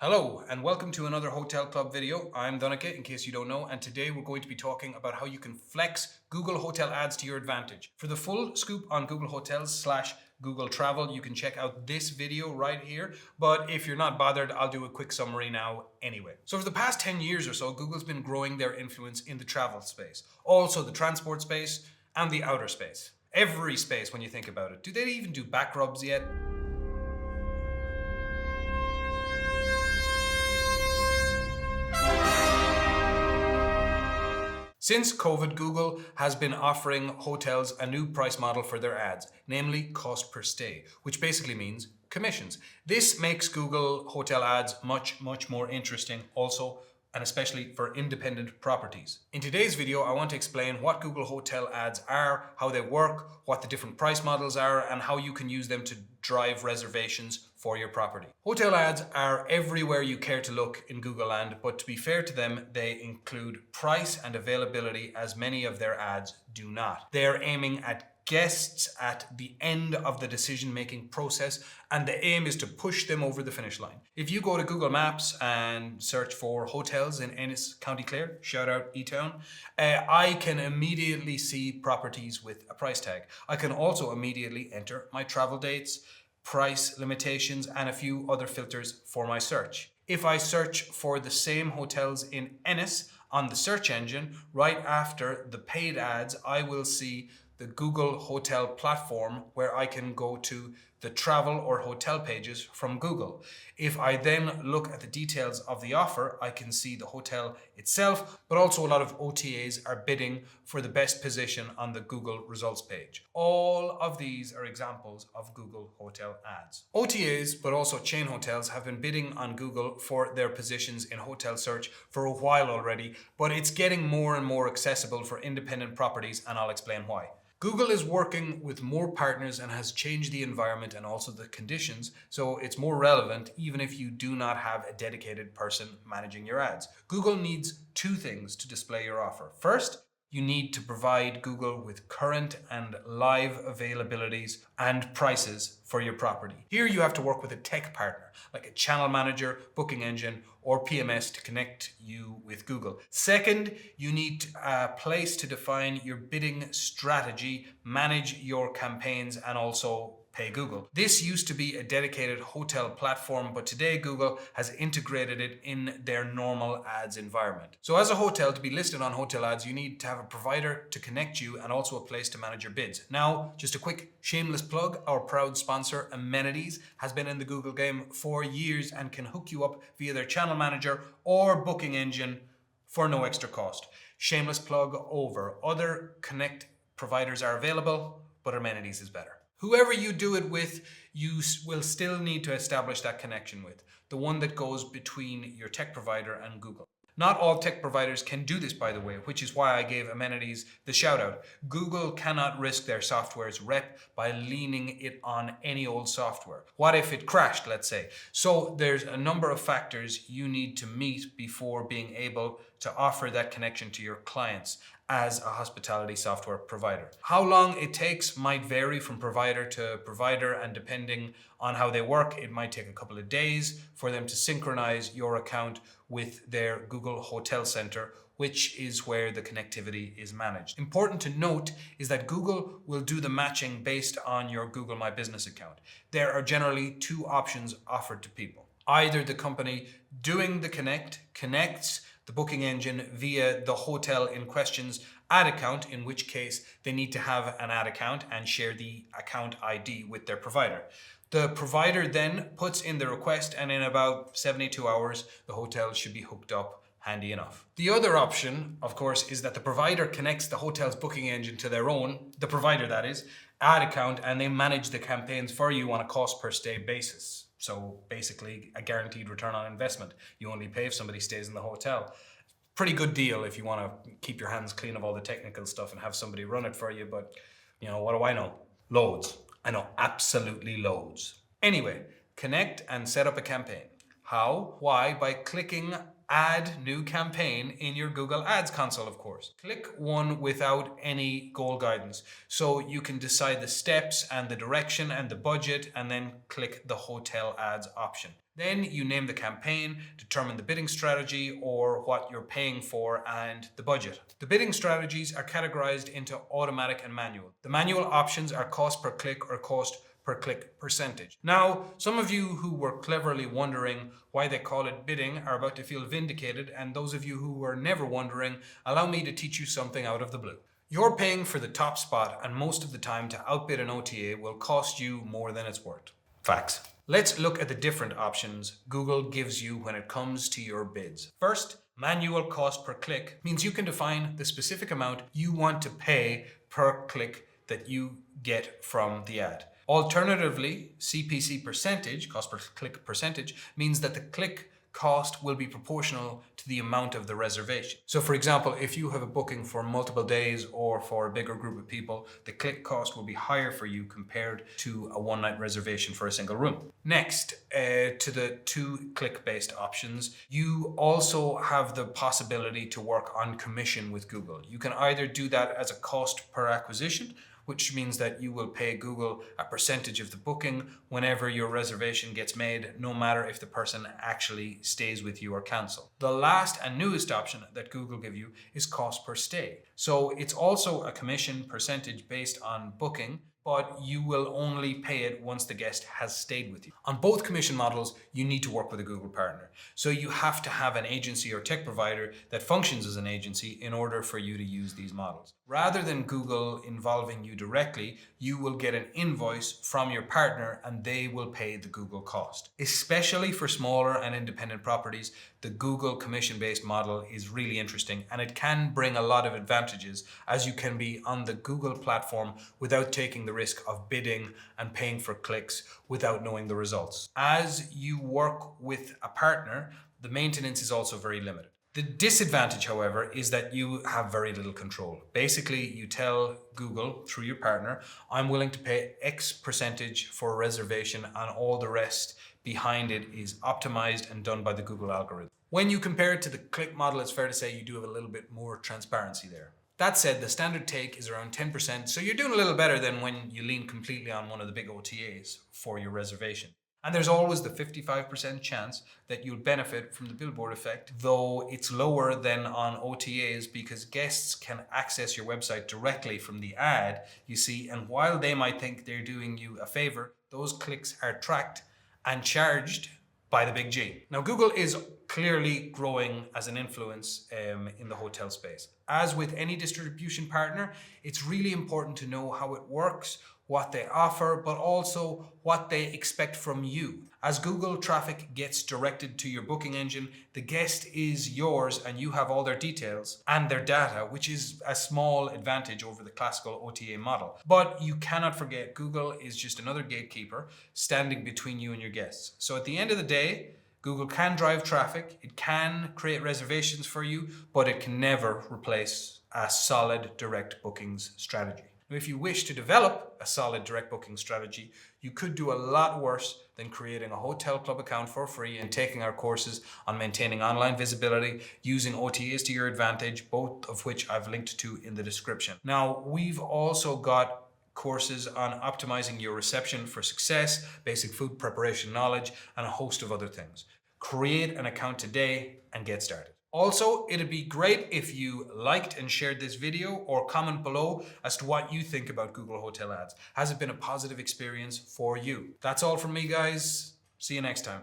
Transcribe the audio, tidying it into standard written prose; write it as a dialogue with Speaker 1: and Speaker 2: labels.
Speaker 1: Hello and welcome to another Hotel Club video. I'm Donike, in case you don't know, and today we're going to be talking about how you can flex Google Hotel ads to your advantage. For the full scoop on Google Hotels / Google Travel, you can check out this video right here, but if you're not bothered, I'll do a quick summary now anyway. So for the past 10 years or so, Google's been growing their influence in the travel space, also the transport space and the outer space. Every space when you think about it. Do they even do back rubs yet? Since COVID, Google has been offering hotels a new price model for their ads, namely cost per stay, which basically means commissions. This makes Google hotel ads much more interesting also, and especially for independent properties. In today's video, I want to explain what Google Hotel ads are, how they work, what the different price models are, and how you can use them to drive reservations for your property. Hotel ads are everywhere you care to look in Google Land, but to be fair to them, they include price and availability as many of their ads do not. They are aiming at guests at the end of the decision-making process, and the aim is to push them over the finish line. If you go to Google Maps and search for hotels in Ennis, County Clare, shout out E-Town, I can immediately see properties with a price tag. I can also immediately enter my travel dates, price limitations, and a few other filters for my search. If I search for the same hotels in Ennis on the search engine, right after the paid ads, I will see the Google Hotel platform where I can go to the travel or hotel pages from Google. If I then look at the details of the offer, I can see the hotel itself, but also a lot of OTAs are bidding for the best position on the Google results page. All of these are examples of Google Hotel ads. OTAs, but also chain hotels, have been bidding on Google for their positions in hotel search for a while already, but it's getting more and more accessible for independent properties, and I'll explain why. Google is working with more partners and has changed the environment and also the conditions, so it's more relevant even if you do not have a dedicated person managing your ads. Google needs two things to display your offer. First, you need to provide Google with current and live availabilities and prices for your property. Here you have to work with a tech partner, like a channel manager, booking engine, or PMS to connect you with Google. Second, you need a place to define your bidding strategy, manage your campaigns, and also pay Google. This used to be a dedicated hotel platform, but today Google has integrated it in their normal ads environment. So as a hotel, to be listed on hotel ads, you need to have a provider to connect you and also a place to manage your bids. Now, just a quick shameless plug, our proud sponsor Amenities has been in the Google game for years and can hook you up via their channel manager or booking engine for no extra cost. Shameless plug over. Other Connect providers are available, but Amenities is better. Whoever you do it with, you will still need to establish that connection with, the one that goes between your tech provider and Google. Not all tech providers can do this, by the way, which is why I gave Amenities the shout out. Google cannot risk their software's rep by leaning it on any old software. What if it crashed, let's say? So there's a number of factors you need to meet before being able to offer that connection to your clients as a hospitality software provider. How long it takes might vary from provider to provider, and depending on how they work, it might take a couple of days for them to synchronize your account with their Google Hotel Center, which is where the connectivity is managed. Important to note is that Google will do the matching based on your Google My Business account. There are generally two options offered to people. Either the company doing the connects the booking engine via the hotel in question's ad account, in which case they need to have an ad account and share the account ID with their provider. The provider then puts in the request, and in about 72 hours, the hotel should be hooked up. Handy enough. The other option, of course, is that the provider connects the hotel's booking engine to their own, the provider that is, ad account, and they manage the campaigns for you on a cost per stay basis. So basically a guaranteed return on investment. You only pay if somebody stays in the hotel. Pretty good deal if you want to keep your hands clean of all the technical stuff and have somebody run it for you, but you know, what do I know? Loads. I know absolutely loads. Anyway, connect and set up a campaign. How? Why? By clicking Add New Campaign in your Google Ads console, of course. Click one without any goal guidance. So you can decide the steps and the direction and the budget, and then click the Hotel Ads option. Then you name the campaign, determine the bidding strategy or what you're paying for, and the budget. The bidding strategies are categorized into automatic and manual. The manual options are cost per click or cost per click percentage. Now, some of you who were cleverly wondering why they call it bidding are about to feel vindicated, and those of you who were never wondering, allow me to teach you something out of the blue. You're paying for the top spot, and most of the time to outbid an OTA will cost you more than it's worth. Facts. Let's look at the different options Google gives you when it comes to your bids. First, manual cost per click means you can define the specific amount you want to pay per click that you get from the ad. Alternatively, CPC percentage, cost per click percentage, means that the click cost will be proportional to the amount of the reservation. So for example, if you have a booking for multiple days or for a bigger group of people, the click cost will be higher for you compared to a one-night reservation for a single room. Next, to the 2 click-based options, you also have the possibility to work on commission with Google. You can either do that as a cost per acquisition, which means that you will pay Google a percentage of the booking whenever your reservation gets made, no matter if the person actually stays with you or cancel. The last and newest option that Google give you is cost per stay. So it's also a commission percentage based on booking, but you will only pay it once the guest has stayed with you. On both commission models, you need to work with a Google partner. So you have to have an agency or tech provider that functions as an agency in order for you to use these models. Rather than Google involving you directly, you will get an invoice from your partner and they will pay the Google cost. Especially for smaller and independent properties, the Google commission-based model is really interesting, and it can bring a lot of advantages as you can be on the Google platform without taking the risk of bidding and paying for clicks without knowing the results. As you work with a partner, the maintenance is also very limited. The disadvantage, however, is that you have very little control. Basically, you tell Google through your partner, I'm willing to pay X percentage for a reservation, and all the rest behind it is optimized and done by the Google algorithm. When you compare it to the click model, it's fair to say you do have a little bit more transparency there. That said, the standard take is around 10%, so you're doing a little better than when you lean completely on one of the big OTAs for your reservation. And there's always the 55% chance that you'll benefit from the billboard effect, though it's lower than on OTAs because guests can access your website directly from the ad, you see, and while they might think they're doing you a favor, those clicks are tracked and charged by the big G. Now, Google is clearly growing as an influence in the hotel space. As with any distribution partner, it's really important to know how it works, what they offer, but also what they expect from you. As Google traffic gets directed to your booking engine, the guest is yours and you have all their details and their data, which is a small advantage over the classical OTA model. But you cannot forget, Google is just another gatekeeper standing between you and your guests. So at the end of the day, Google can drive traffic, it can create reservations for you, but it can never replace a solid direct bookings strategy. If you wish to develop a solid direct booking strategy, you could do a lot worse than creating a hotel club account for free and taking our courses on maintaining online visibility, using OTAs to your advantage, both of which I've linked to in the description. Now, we've also got courses on optimizing your reception for success, basic food preparation knowledge, and a host of other things. Create an account today and get started. Also, it'd be great if you liked and shared this video or comment below as to what you think about Google Hotel Ads. Has it been a positive experience for you? That's all from me, guys. See you next time.